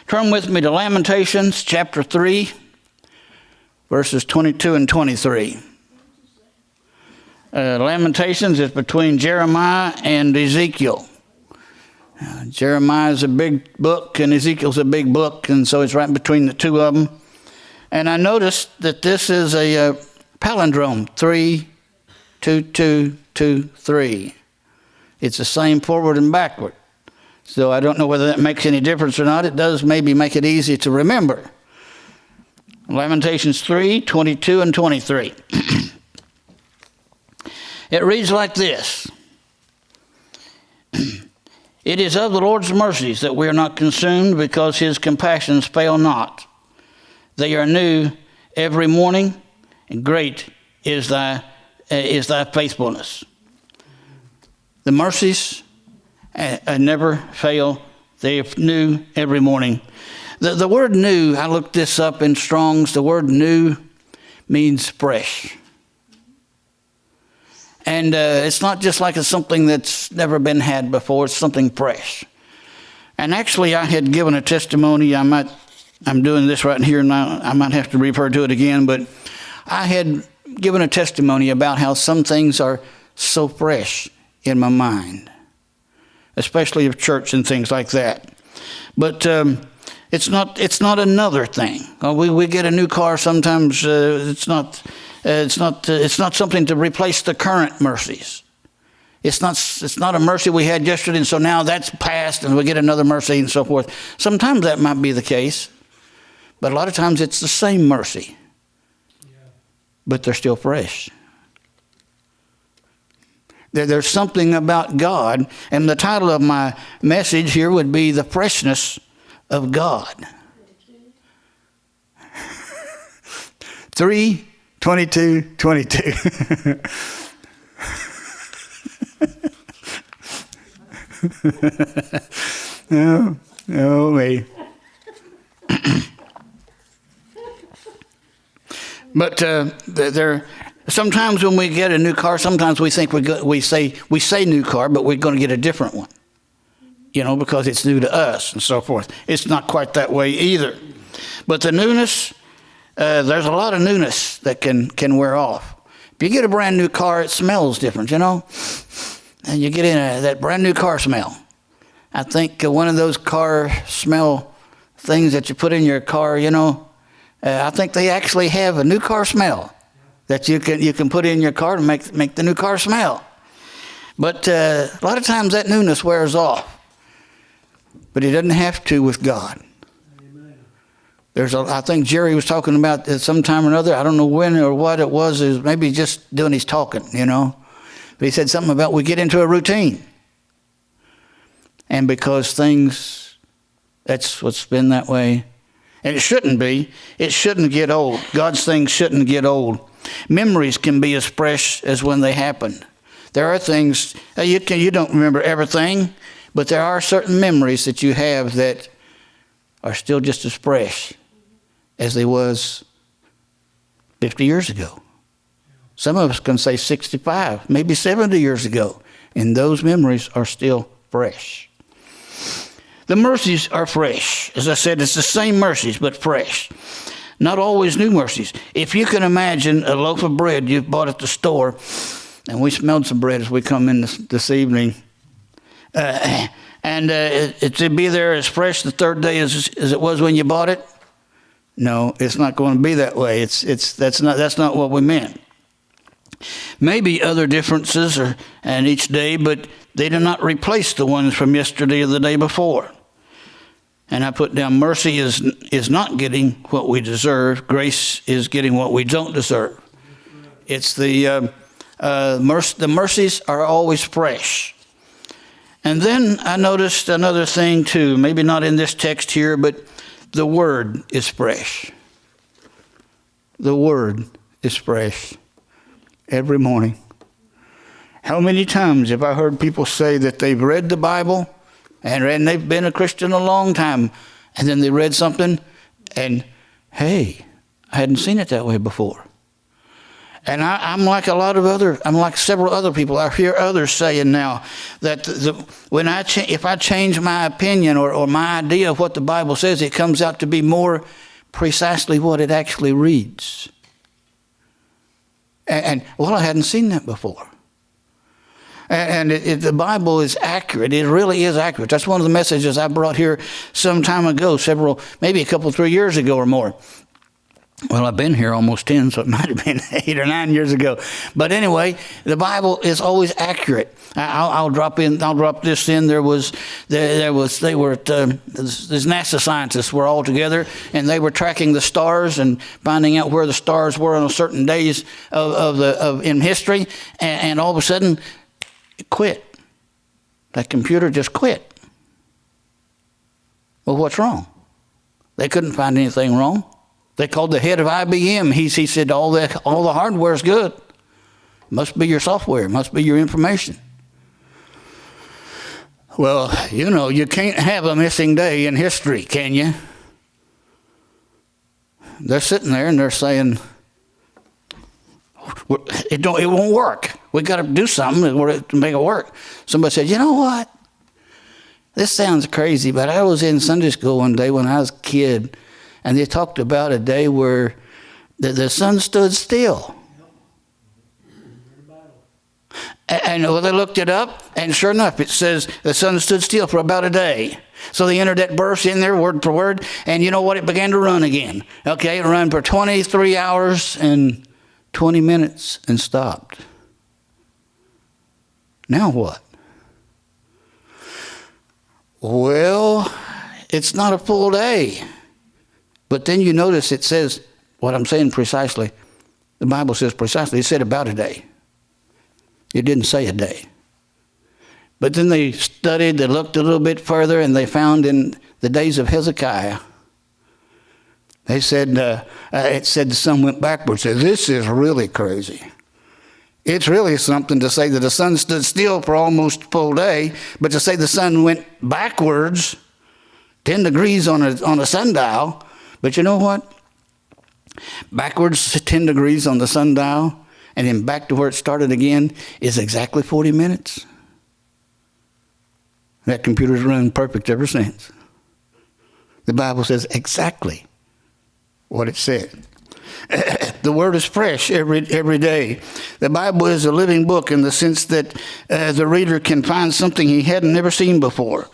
Turn with me to Lamentations chapter 3, verses 22 and 23. Lamentations is between Jeremiah and Ezekiel. Jeremiah is a big book and Ezekiel's a big book, and so it's right between the two of them. And I noticed that this is a palindrome, 3, 2, 2, 2, 3. It's the same forward and backward. So I don't know whether that makes any difference or not. It does maybe make it easy to remember. Lamentations 3, 22 and 23. It reads like this. It is of the Lord's mercies that we are not consumed, because his compassions fail not. They are new every morning, and great is thy faithfulness. The mercies never fail. They are new every morning. The word new, I looked this up in Strong's. The word new means fresh. And it's not just like it's something that's never been had before. It's something fresh. And actually, I had given a testimony. I'm doing this right here now. I might have to refer to it again. But I had given a testimony about how some things are so fresh in my mind, especially of church and things like that. But it's not another thing. We get a new car sometimes. It's not something to replace the current mercies. It's not a mercy we had yesterday, and so now that's past, and we get another mercy and so forth. Sometimes that might be the case, but a lot of times it's the same mercy, but they're still fresh. There's something about God, and the title of my message here would be The Freshness of God. 3, 22, 22. No, me. But there. Sometimes when we get a new car, sometimes we think we say new car, but we're going to get a different one, because it's new to us and so forth. It's not quite that way either. But the newness, there's a lot of newness that can wear off. If you get a brand new car, it smells different, and you get in that brand new car smell. I think one of those car smell things that you put in your car, I think they actually have a new car smell that you can put in your car to make the new car smell. But a lot of times that newness wears off. But it doesn't have to with God. I think Jerry was talking about sometime or another, I don't know when or what it was maybe just doing his talking, But he said something about we get into a routine. And because that's what's been that way. And it shouldn't be. It shouldn't get old. God's things shouldn't get old. Memories can be as fresh as when they happened. There are things, you don't remember everything, but there are certain memories that you have that are still just as fresh as they was 50 years ago. Some of us can say 65, maybe 70 years ago, and those memories are still fresh. The mercies are fresh. As I said, it's the same mercies, but fresh. Not always new mercies. If you can imagine a loaf of bread you bought at the store, and we smelled some bread as we come in this evening, and it to be there as fresh the third day as it was when you bought it? No, it's not going to be that way. That's not what we meant. Maybe other differences and each day, but they do not replace the ones from yesterday or the day before. And I put down mercy is not getting what we deserve. Grace is getting what we don't deserve. It's the mercies are always fresh. And then I noticed another thing too, maybe not in this text here, but the word is fresh. The word is fresh every morning. How many times have I heard people say that they've read the Bible and they've been a Christian a long time, and then they read something and, hey, I hadn't seen it that way before. And I'm like several other people. I hear others saying now that if I change my opinion or my idea of what the Bible says, it comes out to be more precisely what it actually reads. And I hadn't seen that before. And the Bible is accurate. It really is accurate. That's one of the messages I brought here some time ago, maybe a couple, 3 years ago or more. Well, I've been here almost 10, so it might have been 8 or 9 years ago. But anyway, the Bible is always accurate. I'll drop this in. These NASA scientists were all together, and they were tracking the stars and finding out where the stars were on certain days in history, and all of a sudden, it quit. That computer just quit. Well, what's wrong? They couldn't find anything wrong. They called the head of IBM. He said, all the hardware is good. Must be your software. Must be your information. Well, you can't have a missing day in history, can you? They're sitting there and they're saying, it won't work. We got to do something to make it work. Somebody said, you know what? This sounds crazy, but I was in Sunday school one day when I was a kid, and they talked about a day where the sun stood still. And they looked it up, and sure enough, it says the sun stood still for about a day. So the internet burst in there word for word, and you know what? It began to run again. Okay, it ran for 23 hours and 20 minutes and stopped. Now what? Well, it's not a full day. But then you notice it says what I'm saying precisely. The Bible says precisely. It said about a day. It didn't say a day. But then they studied, they looked a little bit further, and they found in the days of Hezekiah, they said, it said the sun went backwards. So this is really crazy. It's really something to say that the sun stood still for almost a full day, but to say the sun went backwards 10 degrees on a sundial. But you know what? Backwards 10 degrees on the sundial and then back to where it started again is exactly 40 minutes. That computer's run perfect ever since. The Bible says exactly what it said. The Word is fresh every day. The Bible is a living book in the sense that the reader can find something he hadn't never seen before.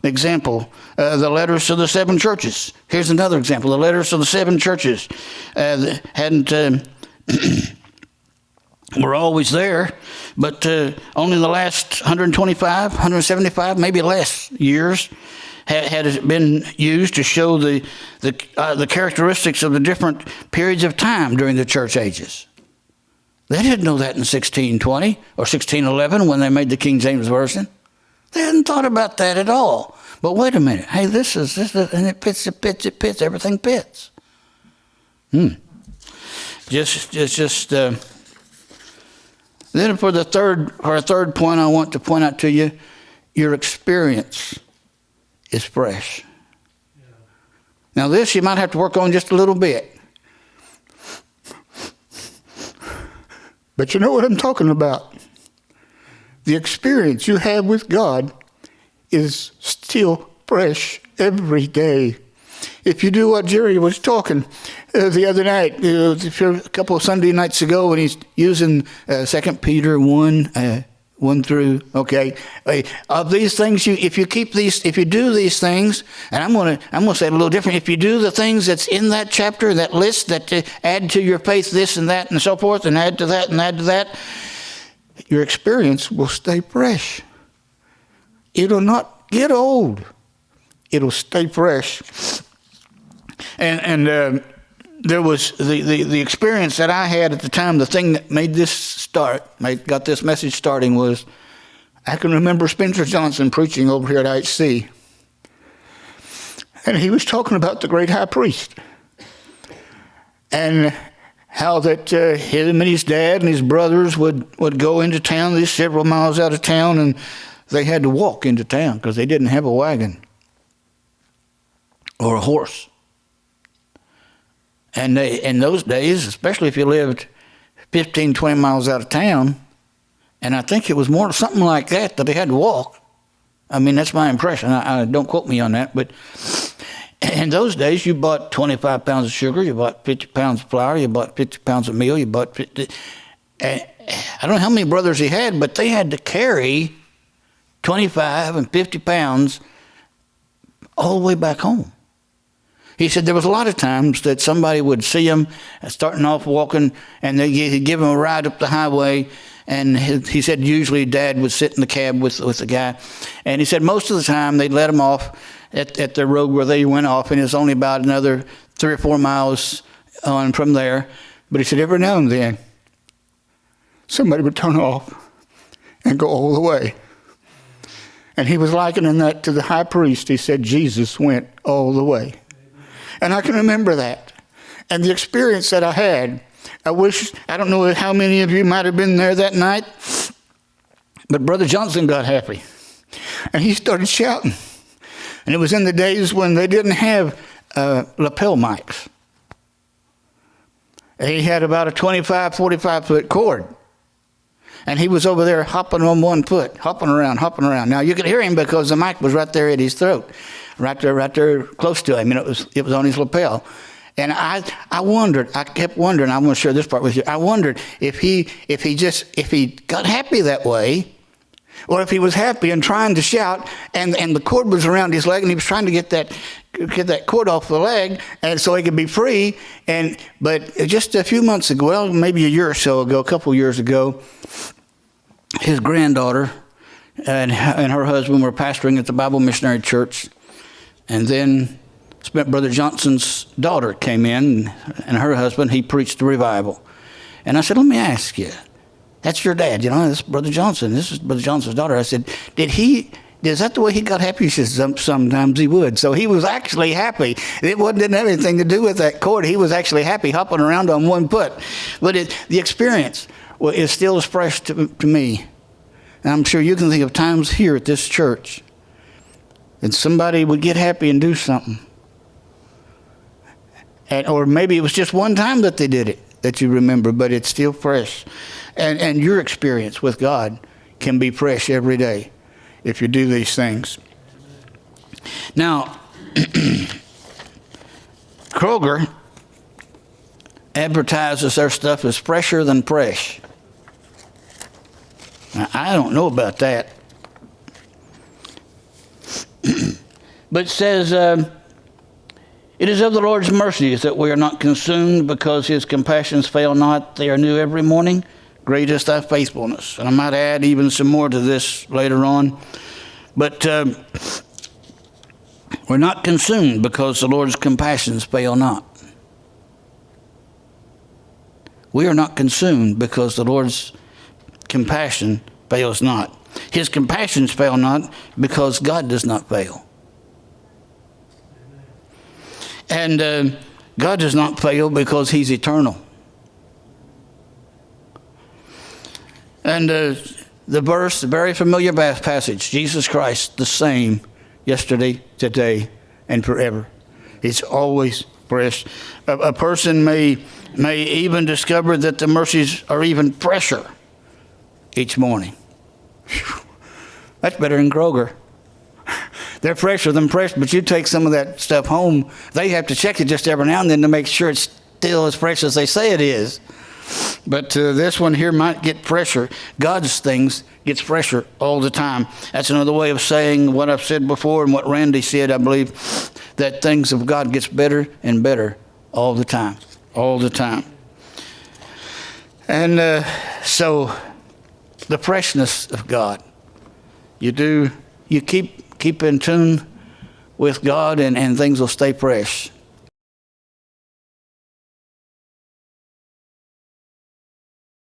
Example, the letters to the 7 churches. Here's another example. The letters to the 7 churches were always there, but only the last 125, 175, maybe less years had it been used to show the characteristics of the different periods of time during the church ages. They didn't know that in 1620 or 1611 when they made the King James Version. They hadn't thought about that at all. But wait a minute. Hey, this is, and it fits, everything fits. Then for a third point I want to point out to you, your experience is fresh. Yeah. Now this you might have to work on just a little bit. But you know what I'm talking about. The experience you have with God is still fresh every day. If you do what Jerry was talking the other night, a couple of Sunday nights ago, when he's using 2 Peter 1 through, okay, of these things, if you do these things, and I'm gonna say it a little different. If you do the things that's in that chapter, that list, that add to your faith this and that and so forth, and add to that and add to that, your experience will stay fresh. It'll not get old. It'll stay fresh. And there was the experience that I had at the time. The thing that made this start, got this message starting, was I can remember Spencer Johnson preaching over here at IHC, and he was talking about the great high priest and how that him and his dad and his brothers would go into town. These several miles out of town, and they had to walk into town because they didn't have a wagon or a horse. And in those days, especially if you lived 15, 20 miles out of town. And I think it was more something like that they had to walk. I mean, that's my impression. I don't quote me on that. But in those days, you bought 25 pounds of sugar, you bought 50 pounds of flour, you bought 50 pounds of meal, you bought 50. I don't know how many brothers he had, but they had to carry 25 and 50 pounds all the way back home. He said there was a lot of times that somebody would see him starting off walking, and they'd give him a ride up the highway. And he said usually Dad would sit in the cab with the guy. And he said most of the time they'd let him off at the road where they went off, and it was only about another 3 or 4 miles on from there. But he said every now and then somebody would turn off and go all the way. And he was likening that to the high priest. He said Jesus went all the way. And I can remember that. And the experience that I had, I don't know how many of you might have been there that night, but Brother Johnson got happy. And he started shouting. And it was in the days when they didn't have lapel mics. He had about a 25, 45-foot cord. And he was over there hopping on one foot, hopping around. Now, you could hear him because the mic was right there at his throat, right there close to him. And it was on his lapel. And I kept wondering, I'm going to share this part with you. I wondered if he got happy that way, or if he was happy and trying to shout, and the cord was around his leg, and he was trying to get that cord off the leg, and so he could be free. But just a few months ago, well, maybe a year or so ago, a couple of years ago, his granddaughter and her husband were pastoring at the Bible Missionary Church, and then Brother Johnson's daughter came in, and her husband, he preached a revival. And I said, let me ask you, that's your dad, this is Brother Johnson. This is Brother Johnson's daughter. I said, is that the way he got happy? He said, sometimes he would. So he was actually happy. It didn't have anything to do with that cord. He was actually happy hopping around on one foot. But the experience is still as fresh to me. And I'm sure you can think of times here at this church that somebody would get happy and do something. Or maybe it was just one time that they did it that you remember, but it's still fresh. And your experience with God can be fresh every day if you do these things. Now, Kroger advertises their stuff as fresher than fresh. Now, I don't know about that. But it says, it is of the Lord's mercies that we are not consumed, because his compassions fail not. They are new every morning. Great is thy faithfulness. And I might add even some more to this later on. But we're not consumed because the Lord's compassions fail not. We are not consumed because the Lord's compassion fails not. His compassions fail not because God does not fail. And God does not fail because he's eternal. And the verse, the very familiar passage, Jesus Christ, the same yesterday, today, and forever. It's always fresh. A person may even discover that the mercies are even fresher each morning. Whew. That's better than Kroger. They're fresher than fresh, but you take some of that stuff home, they have to check it just every now and then to make sure it's still as fresh as they say it is. But this one here might get fresher. God's things gets fresher all the time. That's another way of saying what I've said before and what Randy said, I believe, that things of God gets better and better all the time. All the time. And so the freshness of God. You keep in tune with God, and things will stay fresh.